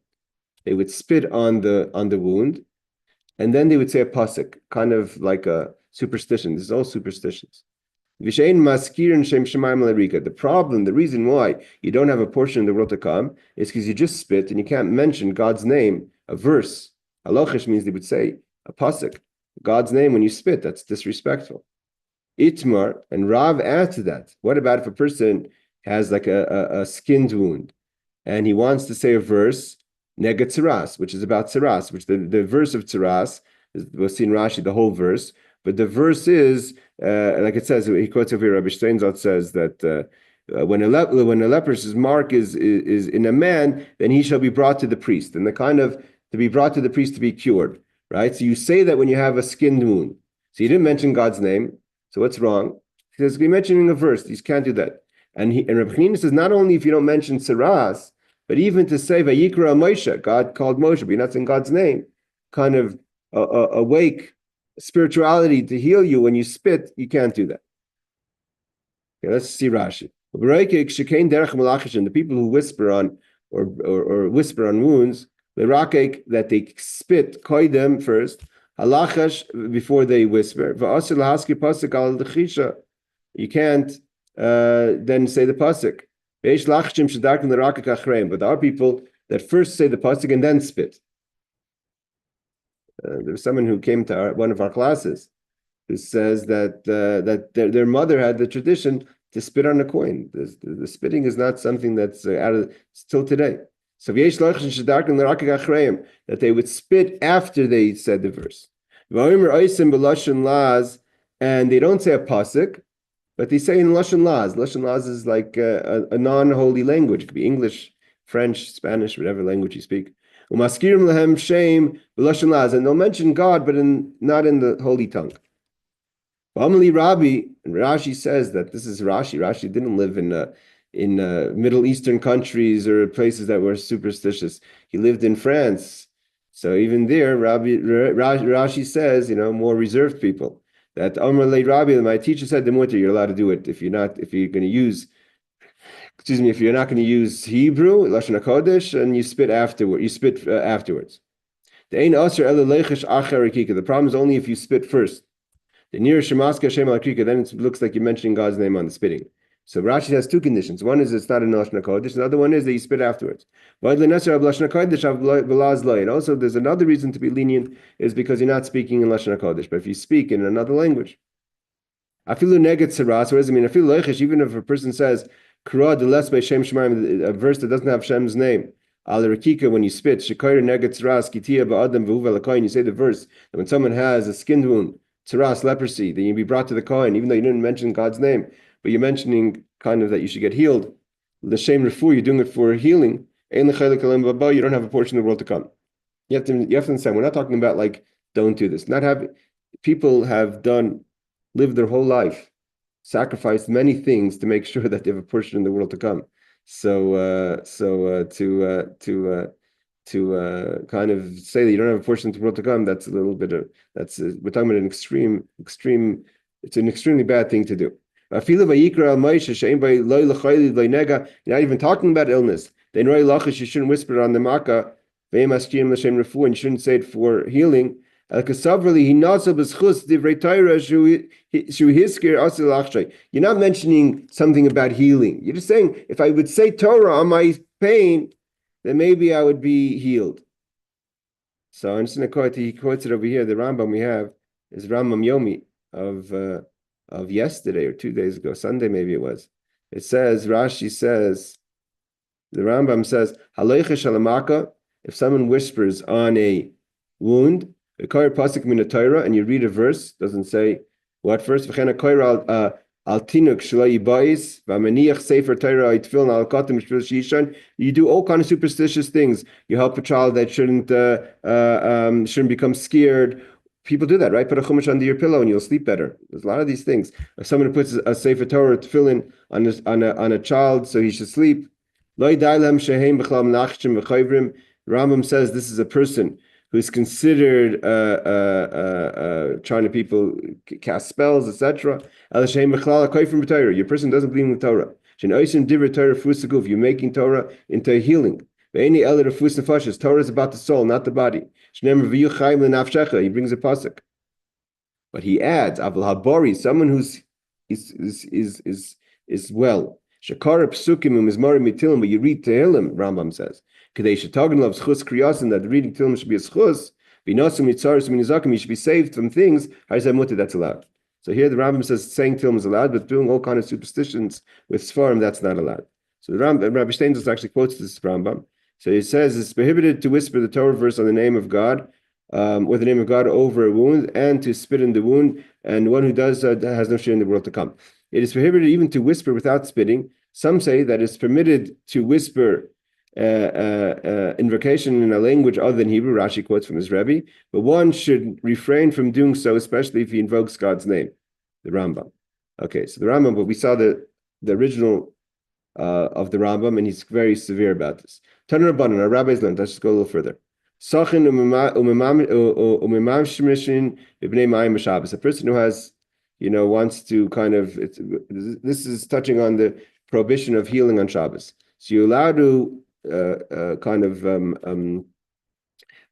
They would spit on the wound, and then they would say a pasuk, kind of like a superstition. This is all superstitions. The problem, the reason why you don't have a portion in the world to come is because you just spit and you can't mention God's name, a verse. Halachish means they would say a pasuk, God's name when you spit. That's disrespectful. Itmar and Rav add to that. What about if a person has like a skinned wound and he wants to say a verse, Nega Tzaras, which is about Tzaras, which the verse of Tzaras, we'll see in Rashi the whole verse, but the verse is, like it says, he quotes over here, Rabbi Steinzalt says that when a leprous mark is in a man, then he shall be brought to the priest, and the kind of to be brought to the priest to be cured, right? So you say that when you have a skinned wound. So you didn't mention God's name, so what's wrong? He says, you're mentioning a verse, you can't do that. And Rabbi Chanina says, not only if you don't mention Tzaras, but even to say Vayikra Moshe, God called Moshe, but you're not saying God's name, kind of awake spirituality to heal you when you spit, you can't do that. Okay, let's see Rashi. The people who whisper on or whisper on wounds, that they spit koidem first, halachash before they whisper. You can't then say the pasuk. But there are people that first say the pasuk and then spit. There was someone who came to one of our classes who says that their mother had the tradition to spit on a coin. The spitting is not something that's out of still today. So that they would spit after they said the verse. And they don't say a pasuk, but they say in Lashon Laz. Lashon Laz is like a non-holy language. It could be English, French, Spanish, whatever language you speak. Umaskirim lehem shem b'Lashon Laz, and they'll mention God, but not in the holy tongue. B'amali Rabbi, and Rashi says that this is Rashi. Rashi didn't live in Middle Eastern countries or places that were superstitious. He lived in France, so even there, Rashi says, more reserved people. That Amr Lei Rabbi, my teacher said the mutter, you're allowed to do it if you're not going to use Hebrew, Lashon HaKodesh, and you spit afterwards. The problem is only if you spit first. The near Shemaska Shem al Krika, then it looks like you're mentioning God's name on the spitting. So Rashi has two conditions. One is it's not in Lashon HaKodesh. The other one is that you spit afterwards. And also there's another reason to be lenient is because you're not speaking in Lashon HaKodesh. But if you speak in another language, Afilu neget tzaras, what does it mean? Afilu leichesh, even if a person says Kra de les by Shem Shemaim, a verse that doesn't have Shem's name. Al Rakika, when you spit, Shekayr neget tzaras, Kitia ba'adam v'huva l'koyin, you say the verse that when someone has a skin wound, tzaras, leprosy, then you be brought to the kohen, even though you didn't mention God's name. But you're mentioning kind of that you should get healed. L'shem refu, you're doing it for healing. You don't have a portion of the world to come. You have to understand, we're not talking about like, don't do this. People have lived their whole life, sacrificed many things to make sure that they have a portion in the world to come. So to kind of say that you don't have a portion in the world to come, that's a little bit of, we're talking about an extreme, it's an extremely bad thing to do. You're not even talking about illness. You shouldn't whisper it on the makkah, and you shouldn't say it for healing. You're not mentioning something about healing. You're just saying, if I would say Torah on my pain, then maybe I would be healed. So I'm just going to quote, he quotes it over here. The Rambam we have is Rambam Yomi of yesterday or 2 days ago, Sunday maybe it was. It says, Rashi says, the Rambam says, if someone whispers on a wound, and you read a verse, doesn't say what verse. You do all kind of superstitious things. You help a child that shouldn't become scared. People do that, right? Put a chumash under your pillow and you'll sleep better. There's a lot of these things. If someone puts a sefer Torah tefillin on a child so he should sleep, Rambam says this is a person who's considered trying to people cast spells, etc. Your person doesn't believe in Torah. You're making Torah into a healing. Torah is about the soul, not the body. He brings a pasuk. But he adds, Aval Habori, someone who's is well. Shakara psukim umizmarim mitilim, but you read Tehillim, Rambam says. Kadei shetagan loves chus kriyasin, that reading Tehillim should be a chus. V'nosum mitzaris minizakim, you should be saved from things. Harizah mutter, that's allowed. So here the Rambam says saying Tehillim is allowed, but doing all kind of superstitions with Sfarim, that's not allowed. So the Rabbi Steinsaltz actually quotes this Rambam. So he says it's prohibited to whisper the Torah verse on the name of God, or the name of God over a wound, and to spit in the wound, and one who does has no share in the world to come. It is prohibited even to whisper without spitting. Some say that it's permitted to whisper invocation in a language other than Hebrew. Rashi quotes from his Rebbe, but one should refrain from doing so, especially if he invokes God's name. The Rambam. Okay, so the Rambam, but we saw the original of the Rambam, and he's very severe about this. Tanur Rabbanan, our rabbis learned. Let's just go a little further. A person who has, wants to kind of, this is touching on the prohibition of healing on Shabbos. So you're allowed to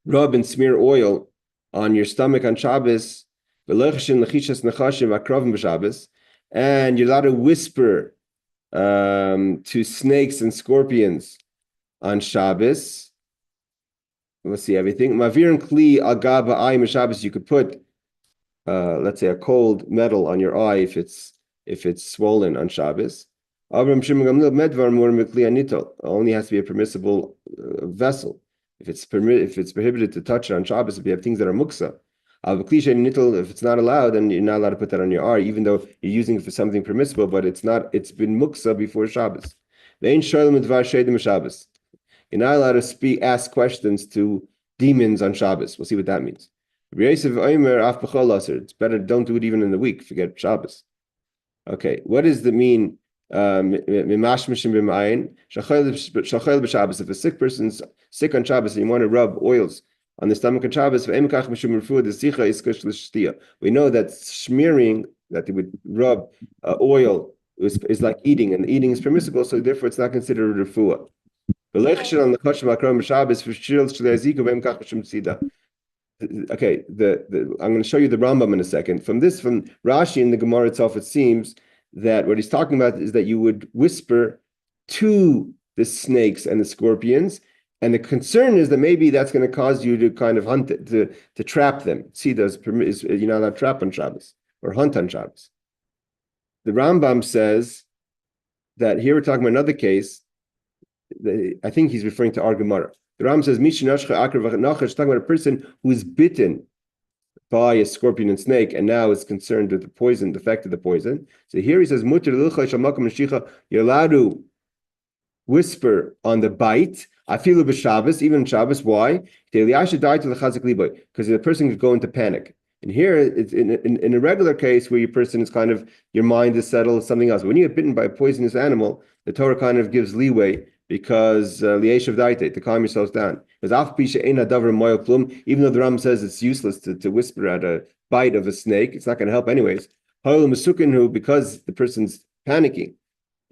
rub and smear oil on your stomach on Shabbos, and you're allowed to whisper to snakes and scorpions on Shabbos. Let's see everything. Mavir and kli al gaba ayim Shabbos. You could put, let's say, a cold metal on your eye if it's swollen on Shabbos. Only has to be a permissible vessel. If it's prohibited to touch it on Shabbos, if you have things that are muksa. If it's not allowed, then you're not allowed to put that on your eye, even though you're using it for something permissible, but it's not. It's been muksa before Shabbos. You're not allowed to ask questions to demons on Shabbos. We'll see what that means. It's better don't do it even in the week. Forget Shabbos. Okay, what does the mean? If a sick person's sick on Shabbos and you want to rub oils on the stomach on Shabbos, we know that smearing, that they would rub oil is like eating, and eating is permissible, so therefore it's not considered a refuah. Okay, I'm going to show you the Rambam in a second. From Rashi in the Gemorah itself, it seems that what he's talking about is that you would whisper to the snakes and the scorpions, and the concern is that maybe that's going to cause you to kind of hunt it, to trap them. See, you're not allowed to trap on Shabbos or hunt on Shabbos. The Rambam says that here we're talking about another case. I think he's referring to our Gemorah. The Ram says, talking about a person who is bitten by a scorpion and snake, and now is concerned with the poison, the effect of the poison. So here he says, you're allowed to whisper on the bite, even Shabbos. Why? Because the person could go into panic. And here, it's in a regular case where your person is kind of, your mind is settled, something else. But when you get bitten by a poisonous animal, the Torah kind of gives leeway, because to calm yourselves down. Even though the Ram says it's useless to whisper at a bite of a snake, it's not going to help anyways. Because the person's panicking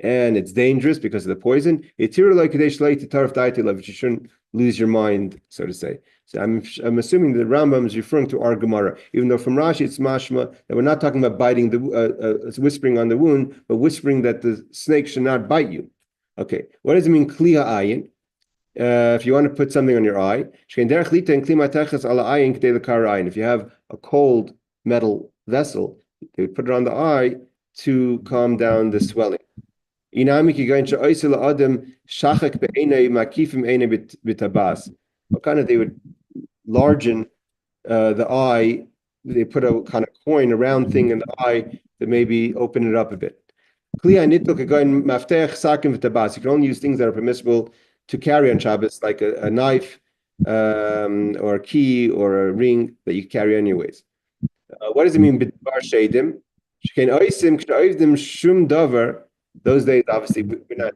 and it's dangerous because of the poison, you shouldn't lose your mind, so to say. So I'm assuming the Rambam is referring to our Gemorah, even though from Rashi it's mashma that we're not talking about biting whispering on the wound, but whispering that the snake should not bite you. Okay, what does it mean, kli ha'ayin? If you want to put something on your eye, if you have a cold metal vessel, they would put it on the eye to calm down the swelling. What kind of, they would largen the eye, they put a kind of coin, a round thing in the eye to maybe open it up a bit. You can only use things that are permissible to carry on Shabbos, like a knife, or a key, or a ring that you carry anyways. What does it mean? Those days, obviously, we're not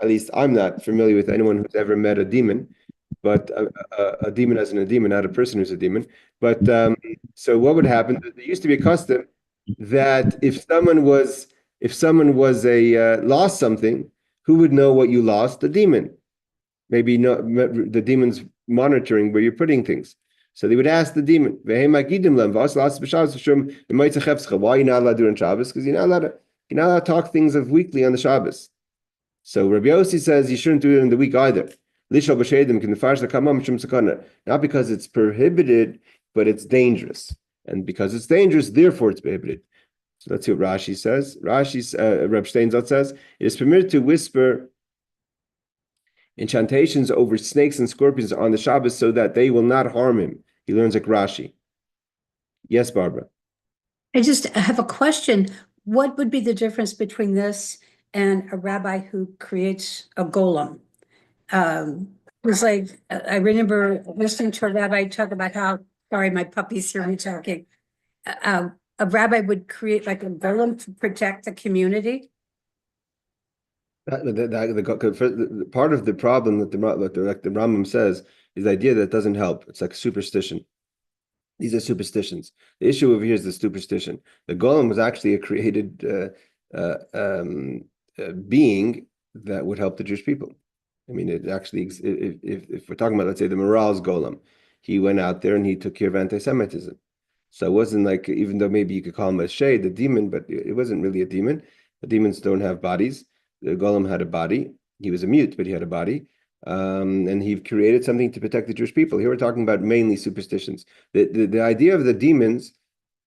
At least I'm not familiar with anyone who's ever met a demon, but a demon as in a demon, not a person who's a demon. But so what would happen? There used to be a custom that if someone was a lost something, who would know what you lost? The demon. Maybe no, the demon's monitoring where you're putting things. So they would ask the demon, why are you not allowed to do on Shabbos? Because you're not allowed to talk things of weekly on the Shabbos. So Rabbi Yossi says you shouldn't do it in the week either. Not because it's prohibited, but it's dangerous. And because it's dangerous, therefore it's prohibited. So let's see what Rashi says. Reb Steinzot says, it is permitted to whisper incantations over snakes and scorpions on the Shabbos so that they will not harm him. He learns like Rashi. Yes, Barbara. I just have a question. What would be the difference between this and a rabbi who creates a golem? It was like, I remember listening to a rabbi talk about how, sorry, my puppy's hear me talking. A rabbi would create like a golem to protect the community. Part of the problem that the Rambam says is the idea that it doesn't help. It's like superstition. These are superstitions. The issue over here is the superstition. The golem was actually a created being that would help the Jewish people. I mean, it actually, if we're talking about, let's say, the morals golem, he went out there and he took care of anti-Semitism. So it wasn't like, even though maybe you could call him a shade, a demon, but it wasn't really a demon. The demons don't have bodies. The golem had a body. He was a mute, but he had a body. And he created something to protect the Jewish people. Here we're talking about mainly superstitions. The idea of the demons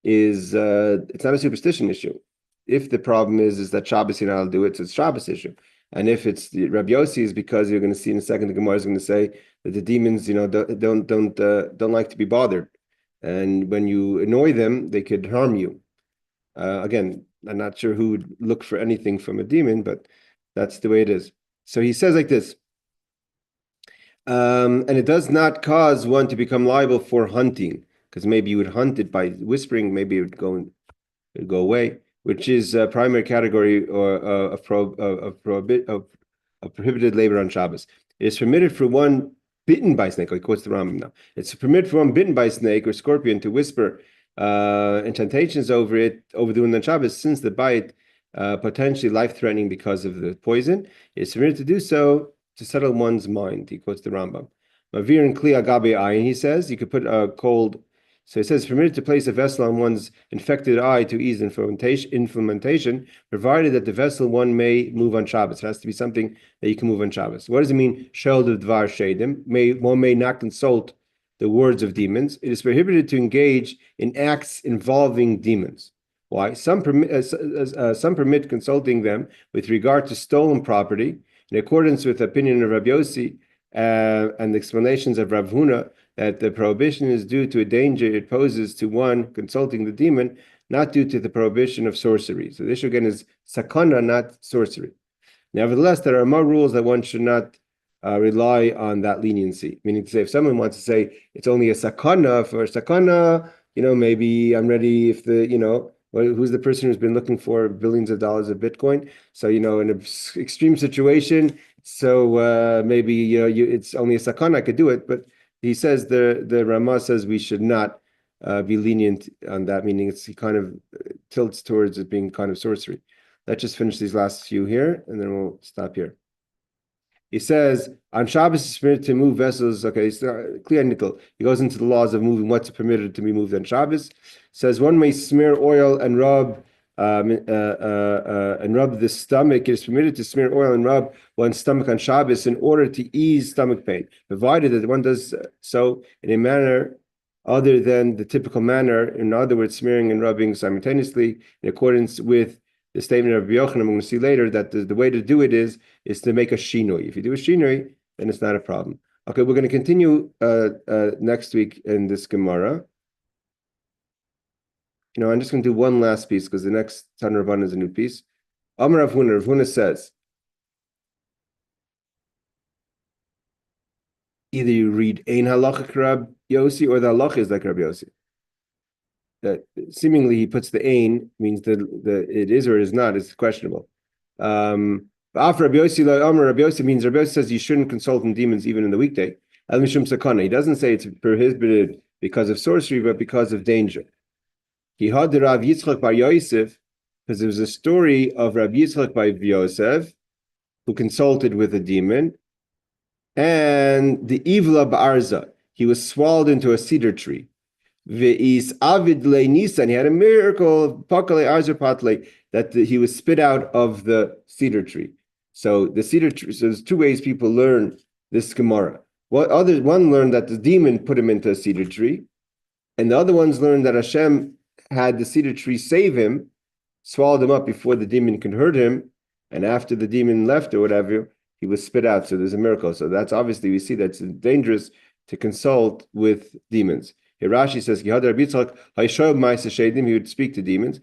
is, it's not a superstition issue. If the problem is that Shabbos you're not allowed to do it, so it's a Shabbos issue. And if it's the Rabbi Yossi, is because you're going to see in a second, the Gemorah is going to say that the demons, don't like to be bothered. And when you annoy them, they could harm you. Again, I'm not sure who would look for anything from a demon, but that's the way it is. So he says like this, and it does not cause one to become liable for hunting, because maybe you would hunt it by whispering, maybe it would go away, which is a primary category or of prohibited labor on Shabbos. It is permitted for one bitten by snake, like quotes the Rambam now. It's permitted for one bitten by snake or scorpion to whisper incantations over the on Shabbos, since the bite potentially life-threatening because of the poison. It's permitted to do so to settle one's mind. He quotes the Rambam. Mavir and Kli Agabe Ayin, he says, you could put a cold. So it says, permitted to place a vessel on one's infected eye to ease inflammation, provided that the vessel one may move on Shabbos. It has to be something that you can move on Shabbos. What does it mean? Shel dvar shedim. One may not consult the words of demons. It is prohibited to engage in acts involving demons. Why? Some permit consulting them with regard to stolen property, in accordance with the opinion of Rabbi Yossi and the explanations of Rav Huna, that the prohibition is due to a danger it poses to one consulting the demon, not due to the prohibition of sorcery. So the issue again is sakana, not sorcery. Nevertheless, there are more rules that one should not rely on that leniency. Meaning to say, if someone wants to say it's only a sakana, for sakana, maybe I'm ready if who's the person who's been looking for billions of dollars of Bitcoin? So, in an extreme situation, so maybe, it's only a sakana, I could do it. But he says, the Ramah says we should not be lenient on that, meaning he kind of tilts towards it being kind of sorcery. Let's just finish these last few here, and then we'll stop here. He says, on Shabbos it's permitted to move vessels. Okay, it's clear nickel. He goes into the laws of moving what's permitted to be moved on Shabbos. Says one may smear oil and rub the stomach. It is permitted to smear oil and rub one's stomach on Shabbos in order to ease stomach pain, provided that one does so in a manner other than the typical manner. In other words, smearing and rubbing simultaneously in accordance with the statement of Rabbi Yochanan. I'm going to see later that the way to do it is to make a shinoi. If you do a shinoi, then it's not a problem. Okay, we're going to continue next week in this Gemara. I'm just going to do one last piece because the next Tan Rabban is a new piece. Amar Rav Huna says, either you read Ein Halacha Rab Yossi or the Halacha is like Rab Yossi. That seemingly he puts the Ein, means the it is or is not, it's questionable. But Rabbi Yossi means Rabbi Yossi says you shouldn't consult in demons even in the weekday. Al mishum sakana. He doesn't say it's prohibited because of sorcery, but because of danger. He had the Rav Yitzchak bar Yosef, because there was a story of Rav Yitzchak bar Yosef, who consulted with a demon, and the Ivla Ba'arza, he was swallowed into a cedar tree. Ve'is avid le nisan, he had a miracle, pakale arzer patle, that he was spit out of the cedar tree. So the cedar tree, so there's two ways people learn this Gemorah. One learned that the demon put him into a cedar tree, and the other ones learned that Hashem had the cedar tree save him, swallowed him up before the demon could hurt him, and after the demon left or whatever, he was spit out. So there's a miracle. So that's obviously, we see that's dangerous to consult with demons. Here Rashi says, he would speak to demons.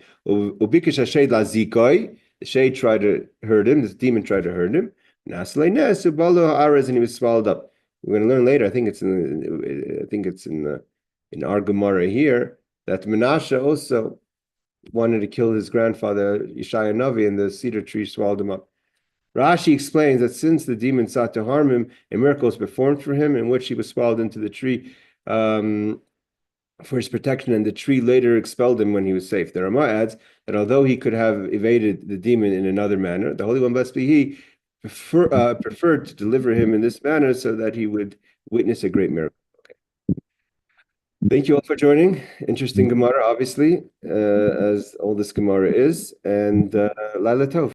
The shade tried to hurt him, this demon tried to hurt him, and he was swallowed up. We're going to learn later, I think it's in our Gemorah here, that Menashe also wanted to kill his grandfather, Yeshaya Navi, and the cedar tree swallowed him up. Rashi explains that since the demon sought to harm him, a miracle was performed for him in which he was swallowed into the tree for his protection, and the tree later expelled him when he was safe. The Ramah adds that although he could have evaded the demon in another manner, the Holy One, blessed be He, preferred to deliver him in this manner so that he would witness a great miracle. Thank you all for joining. Interesting Gemara, obviously, as all this Gemara is, and Laila Tov.